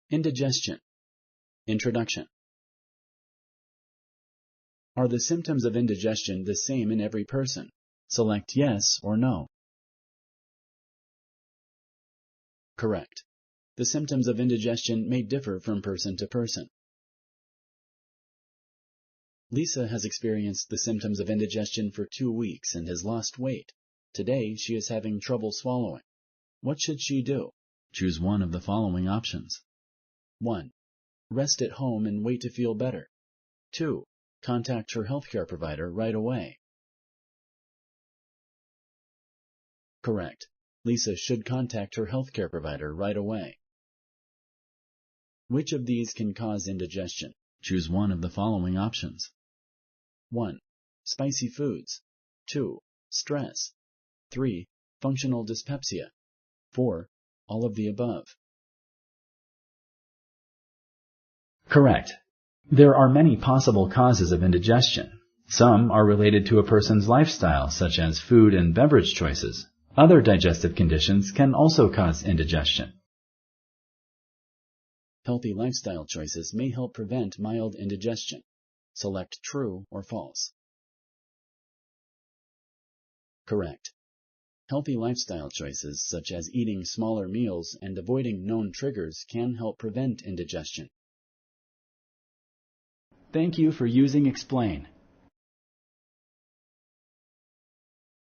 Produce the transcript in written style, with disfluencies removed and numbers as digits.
Indigestion. Introduction. Are the symptoms of indigestion the same in every person? Select yes or no. Correct. The symptoms of indigestion may differ from person to person. Lisa has experienced the symptoms of indigestion for 2 weeks and has lost weight. Today, she is having trouble swallowing. What should she do? Choose one of the following options. 1. Rest at home and wait to feel better. 2. Contact her healthcare provider right away. Correct. Lisa should contact her healthcare provider right away. Which of these can cause indigestion? Choose one of the following options. 1. Spicy foods. 2. Stress. 3. Functional dyspepsia. 4. All of the above. Correct. There are many possible causes of indigestion. Some are related to a person's lifestyle, such as food and beverage choices. Other digestive conditions can also cause indigestion. Healthy lifestyle choices may help prevent mild indigestion. Select true or false. Correct. Healthy lifestyle choices, such as eating smaller meals and avoiding known triggers, can help prevent indigestion. Thank you for using Explain.